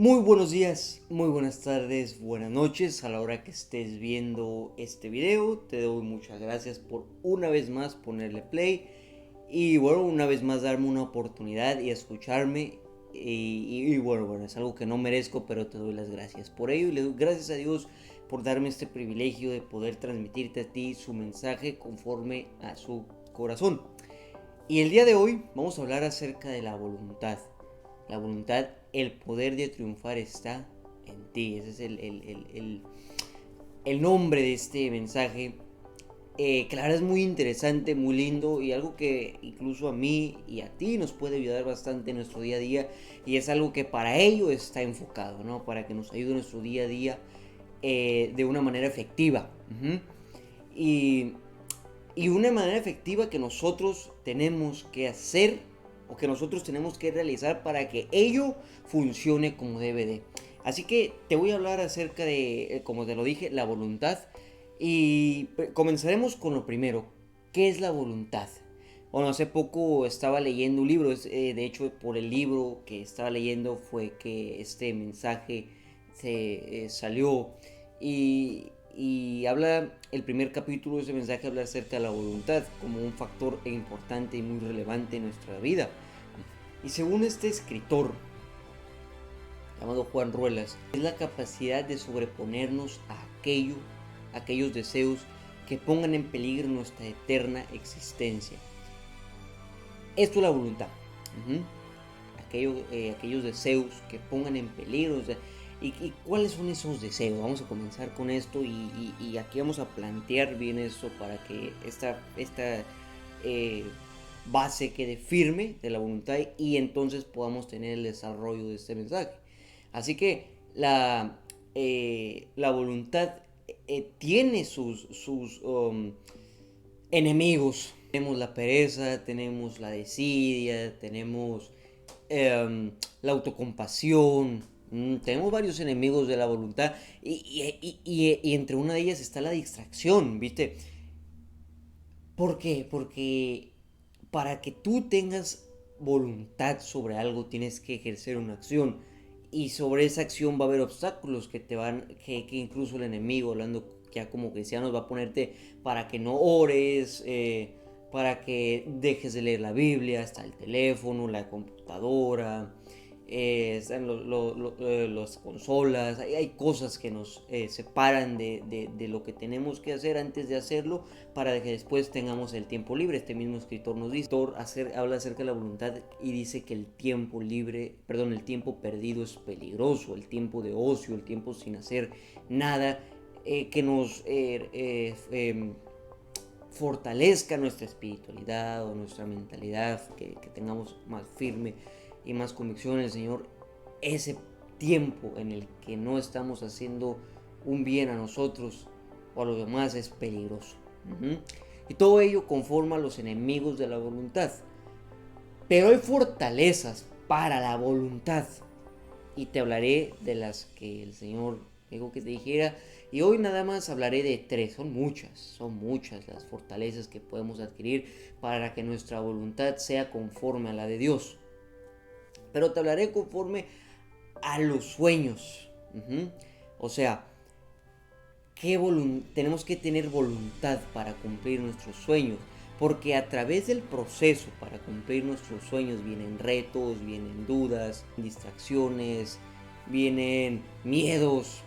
Muy buenos días, muy buenas tardes, buenas noches a la hora que estés viendo este video. Te doy muchas gracias por una vez más ponerle play y bueno, una vez más darme una oportunidad y escucharme. Bueno, es algo que no merezco, pero te doy las gracias por ello y le doy gracias a Dios por darme este privilegio de poder transmitirte a ti su mensaje conforme a su corazón. Y el día de hoy vamos a hablar acerca de la voluntad. La voluntad, el poder de triunfar está en ti. Ese es el nombre de este mensaje. Que la verdad es muy interesante, muy lindo y algo que incluso a mí y a ti nos puede ayudar bastante en nuestro día a día. Y es algo que para ello está enfocado, ¿no? Para que nos ayude en nuestro día a día de una manera efectiva. Y y una manera efectiva que nosotros tenemos que hacer o que nosotros tenemos que realizar para que ello funcione como debe de. Así que te voy a hablar acerca de, como te lo dije, la voluntad. Y comenzaremos con lo primero. ¿Qué es la voluntad? Bueno, hace poco estaba leyendo un libro, de hecho por el libro que estaba leyendo fue que este mensaje se salió y habla, el primer capítulo de ese mensaje habla acerca de la voluntad como un factor importante y muy relevante en nuestra vida. Y según este escritor, llamado Juan Ruelas, es la capacidad de sobreponernos a aquellos deseos que pongan en peligro nuestra eterna existencia. Esto es la voluntad. Uh-huh. Aquellos deseos que pongan en peligro. O sea, ¿y cuáles son esos deseos? Vamos a comenzar con esto y aquí vamos a plantear bien eso para que esta base quede firme de la voluntad y entonces podamos tener el desarrollo de este mensaje. Así que la voluntad tiene sus enemigos. Tenemos la pereza, tenemos la desidia, tenemos la autocompasión. Tenemos varios enemigos de la voluntad y entre una de ellas está la distracción, ¿viste? ¿Por qué? Porque para que tú tengas voluntad sobre algo tienes que ejercer una acción y sobre esa acción va a haber obstáculos que incluso el enemigo, hablando ya como cristianos, va a ponerte para que no ores, para que dejes de leer la Biblia, hasta el teléfono, la computadora, están las consolas, hay cosas que nos separan de lo que tenemos que hacer antes de hacerlo para que después tengamos el tiempo libre. Este mismo escritor nos dice, habla acerca de la voluntad y dice que el tiempo libre, perdón, el tiempo perdido es peligroso, el tiempo de ocio, el tiempo sin hacer nada, que nos fortalezca nuestra espiritualidad o nuestra mentalidad, que tengamos más firme y más convicción en el Señor. Ese tiempo en el que no estamos haciendo un bien a nosotros o a los demás es peligroso. Y todo ello conforma a los enemigos de la voluntad. Pero hay fortalezas para la voluntad. Y te hablaré de las que el Señor dijo que te dijera. Y hoy nada más hablaré de tres. Son muchas las fortalezas que podemos adquirir para que nuestra voluntad sea conforme a la de Dios. Pero te hablaré conforme a los sueños. O sea, tenemos que tener voluntad para cumplir nuestros sueños. Porque a través del proceso para cumplir nuestros sueños vienen retos, vienen dudas, distracciones, vienen miedos.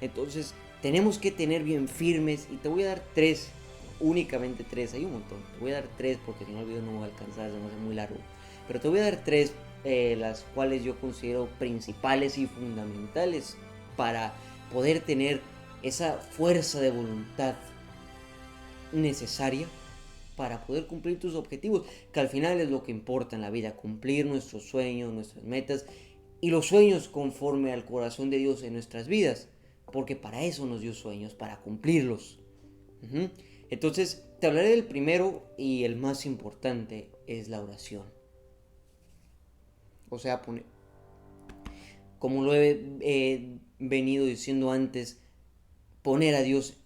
Entonces tenemos que tener bien firmes. Y te voy a dar tres, únicamente tres. Hay un montón. Te voy a dar tres porque si no el video no va a alcanzar, se va a hacer muy largo. Pero te voy a dar tres, las cuales yo considero principales y fundamentales para poder tener esa fuerza de voluntad necesaria para poder cumplir tus objetivos, que al final es lo que importa en la vida, cumplir nuestros sueños, nuestras metas y los sueños conforme al corazón de Dios en nuestras vidas, porque para eso nos dio sueños, para cumplirlos. Entonces, te hablaré del primero y el más importante es la oración. O sea, como lo he venido diciendo antes, poner a Dios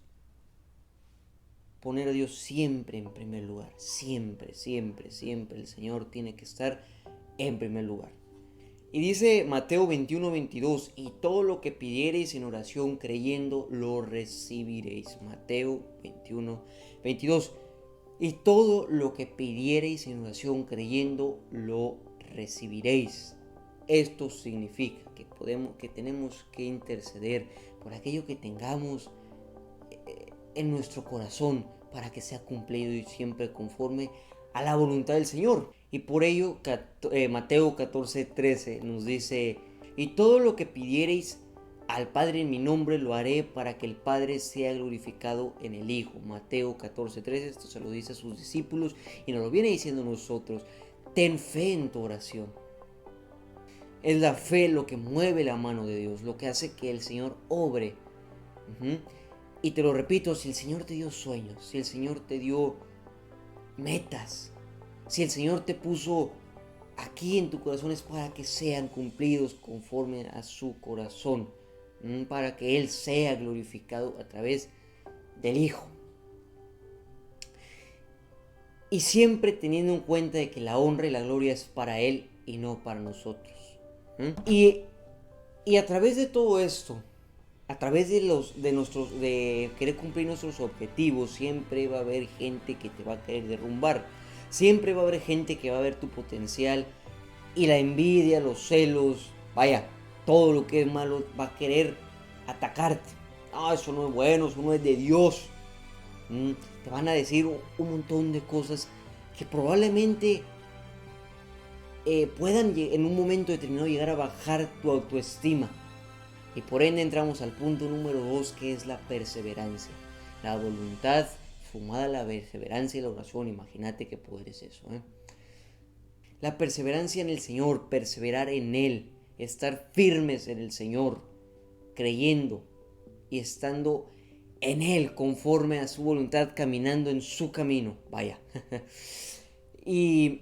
poner a Dios siempre en primer lugar. Siempre, siempre, siempre el Señor tiene que estar en primer lugar. Y dice Mateo 21:22, y todo lo que pidiereis en oración creyendo, lo recibiréis. Mateo 21:22, y todo lo que pidiereis en oración creyendo, lo recibiréis. Esto significa que tenemos que interceder por aquello que tengamos en nuestro corazón para que sea cumplido y siempre conforme a la voluntad del Señor. Y por ello Mateo 14:13 nos dice, y todo lo que pidiereis al Padre en mi nombre lo haré para que el Padre sea glorificado en el Hijo. Mateo 14:13, esto se lo dice a sus discípulos y nos lo viene diciendo a nosotros. Ten fe en tu oración. Es la fe lo que mueve la mano de Dios, lo que hace que el Señor obre. Y te lo repito, si el Señor te dio sueños, si el Señor te dio metas, si el Señor te puso aquí en tu corazón, es para que sean cumplidos conforme a su corazón, para que Él sea glorificado a través del Hijo. Y siempre teniendo en cuenta de que la honra y la gloria es para Él y no para nosotros. Y a través de todo esto, a través de querer cumplir nuestros objetivos, siempre va a haber gente que te va a querer derrumbar. Siempre va a haber gente que va a ver tu potencial y la envidia, los celos, vaya, todo lo que es malo va a querer atacarte. No, eso no es bueno, eso no es de Dios. Te van a decir un montón de cosas que probablemente puedan en un momento determinado llegar a bajar tu autoestima. Y por ende entramos al punto número 2, que es la perseverancia. La voluntad sumada a la perseverancia y la oración. Imagínate qué poder es eso. La perseverancia en el Señor, perseverar en Él, estar firmes en el Señor, creyendo y estando en Él conforme a su voluntad, caminando en su camino. Vaya. Y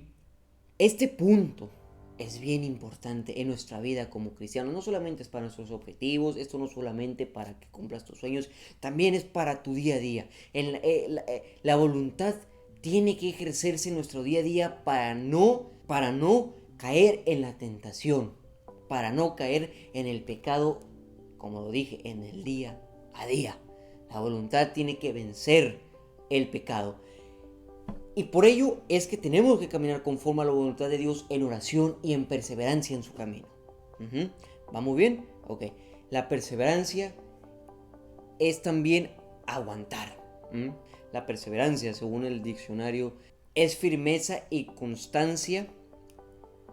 este punto es bien importante en nuestra vida como cristianos. No solamente es para nuestros objetivos, esto no solamente para que cumplas tus sueños, también es para tu día a día. La voluntad tiene que ejercerse en nuestro día a día para no caer en la tentación, para no caer en el pecado, como lo dije, en el día a día. La voluntad tiene que vencer el pecado. Y por ello es que tenemos que caminar conforme a la voluntad de Dios en oración y en perseverancia en su camino. ¿Vamos bien? Ok. La perseverancia es también aguantar. La perseverancia, según el diccionario, es firmeza y constancia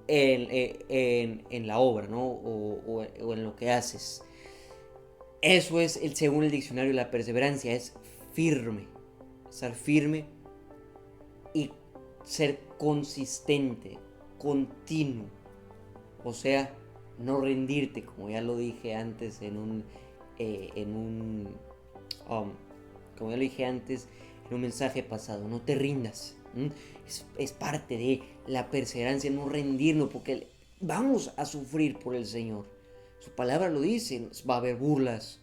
en la obra, ¿no? O en lo que haces. Eso es, según el diccionario, la perseverancia es firme. Estar firme y ser consistente, continuo. O sea, no rendirte, como ya lo dije antes como ya lo dije antes en un mensaje pasado, no te rindas. Es parte de la perseverancia, no rendirnos, porque vamos a sufrir por el Señor. Su palabra lo dice, va a haber burlas.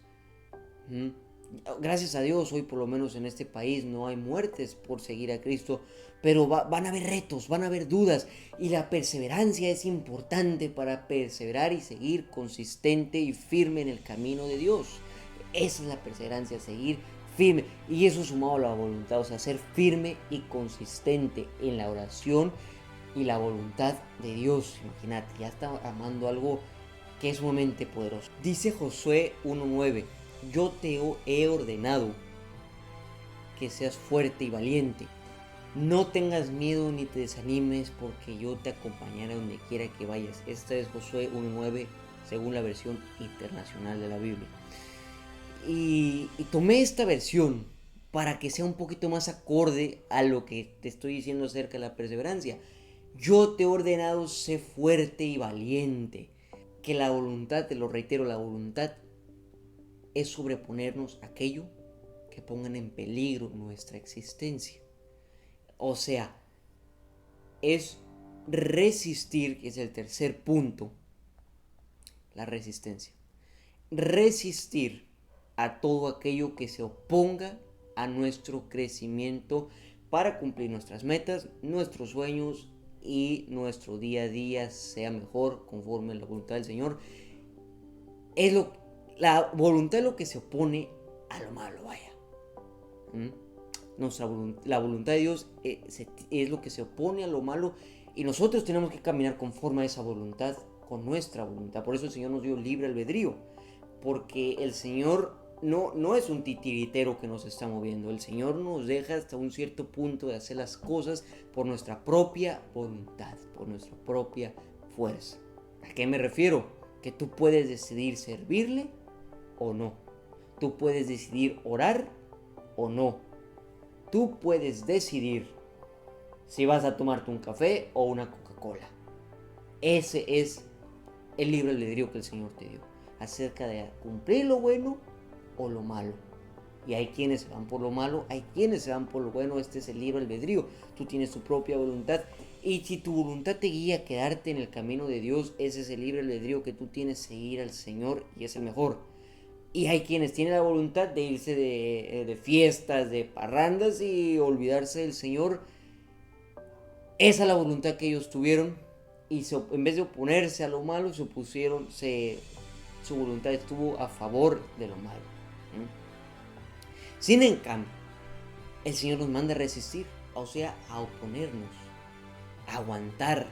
Gracias a Dios, hoy por lo menos en este país no hay muertes por seguir a Cristo, pero van a haber retos, van a haber dudas, y la perseverancia es importante para perseverar y seguir consistente y firme en el camino de Dios. Esa es la perseverancia, seguir firme, y eso sumado a la voluntad, o sea, ser firme y consistente en la oración y la voluntad de Dios. Imagínate, ya está amando algo que es sumamente poderoso. Dice Josué 1:9, yo te he ordenado que seas fuerte y valiente. No tengas miedo ni te desanimes, porque yo te acompañaré donde quiera que vayas. Esta es Josué 1:9, según la versión internacional de la Biblia. Y tomé esta versión para que sea un poquito más acorde a lo que te estoy diciendo acerca de la perseverancia. Yo te he ordenado, sé fuerte y valiente. Que la voluntad, te lo reitero, la voluntad es sobreponernos a aquello que pongan en peligro nuestra existencia. O sea, es resistir, que es el tercer punto, la resistencia. Resistir a todo aquello que se oponga a nuestro crecimiento para cumplir nuestras metas, nuestros sueños y nuestro día a día sea mejor conforme a la voluntad del Señor. La voluntad es lo que se opone a lo malo, vaya. La voluntad de Dios es lo que se opone a lo malo, y nosotros tenemos que caminar conforme a esa voluntad, con nuestra voluntad. Por eso el Señor nos dio libre albedrío, porque el Señor no es un titiritero que nos está moviendo. El Señor nos deja hasta un cierto punto de hacer las cosas por nuestra propia voluntad, por nuestra propia fuerza. ¿A qué me refiero? Que tú puedes decidir servirle o no. Tú puedes decidir orar o no. Tú puedes decidir si vas a tomarte un café o una Coca-Cola. Ese es el libre albedrío que el Señor te dio, acerca de cumplir lo bueno o lo malo. Y hay quienes se van por lo malo, hay quienes se van por lo bueno. Este es el libre albedrío. Tú tienes tu propia voluntad, y si tu voluntad te guía a quedarte en el camino de Dios, ese es el libre albedrío que tú tienes, seguir al Señor, y es el mejor. Y hay quienes tienen la voluntad de irse de fiestas, de parrandas, y olvidarse del Señor. Esa es la voluntad que ellos tuvieron, y en vez de oponerse a lo malo, su voluntad estuvo a favor de lo malo. Sin en cambio, el Señor nos manda a resistir, o sea, a oponernos, a aguantar,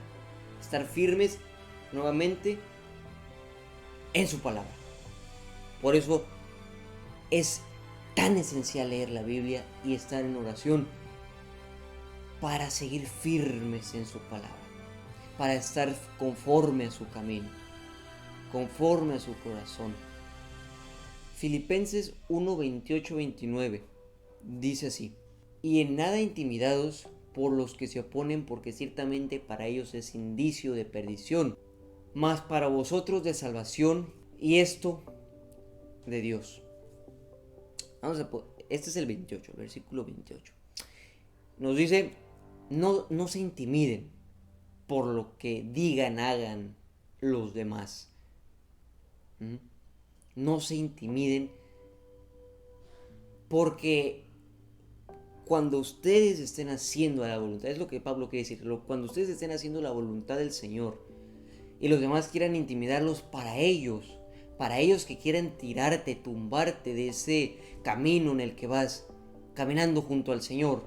estar firmes nuevamente en su palabra. Por eso es tan esencial leer la Biblia y estar en oración, para seguir firmes en su palabra, para estar conforme a su camino, conforme a su corazón. Filipenses 1, 28, 29 dice así: y en nada intimidados por los que se oponen, porque ciertamente para ellos es indicio de perdición, mas para vosotros de salvación, y esto de Dios. Este es el 28, el versículo 28. Nos dice: no se intimiden por lo que digan, hagan los demás. No se intimiden, porque cuando ustedes estén haciendo la voluntad, es lo que Pablo quiere decir, cuando ustedes estén haciendo la voluntad del Señor y los demás quieran intimidarlos, para ellos que quieran tirarte, tumbarte de ese camino en el que vas caminando junto al Señor,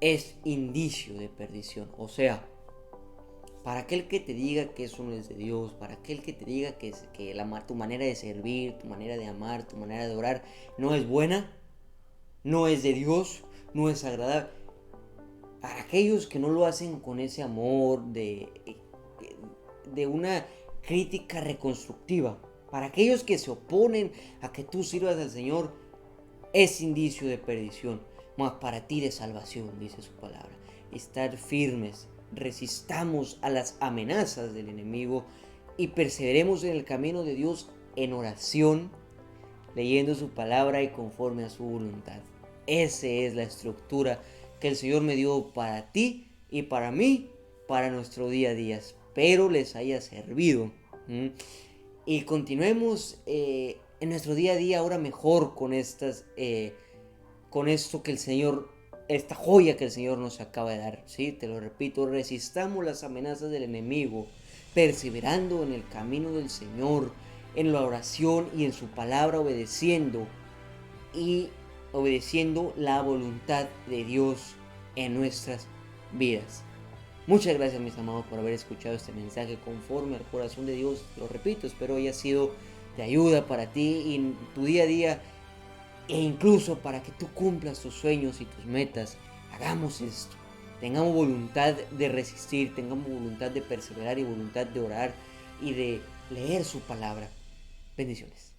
es indicio de perdición. O sea, para aquel que te diga que eso no es de Dios, para aquel que te diga que tu manera de servir, tu manera de amar, tu manera de orar no es buena, no es de Dios, no es agradable, para aquellos que no lo hacen con ese amor de una crítica reconstructiva, para aquellos que se oponen a que tú sirvas al Señor, es indicio de perdición, mas para ti de salvación, dice su palabra. Estar firmes, resistamos a las amenazas del enemigo y perseveremos en el camino de Dios en oración, leyendo su palabra y conforme a su voluntad. Esa es la estructura que el Señor me dio para ti y para mí, para nuestro día a día. Espero les haya servido. Y continuemos en nuestro día a día ahora mejor con con esto que el Señor, esta joya que el Señor nos acaba de dar. ¿Sí? Te lo repito: resistamos las amenazas del enemigo, perseverando en el camino del Señor, en la oración y en su palabra, obedeciendo la voluntad de Dios en nuestras vidas. Muchas gracias, mis amados, por haber escuchado este mensaje conforme al corazón de Dios. Lo repito, espero haya sido de ayuda para ti y en tu día a día, e incluso para que tú cumplas tus sueños y tus metas. Hagamos esto, tengamos voluntad de resistir, tengamos voluntad de perseverar y voluntad de orar y de leer su palabra. Bendiciones.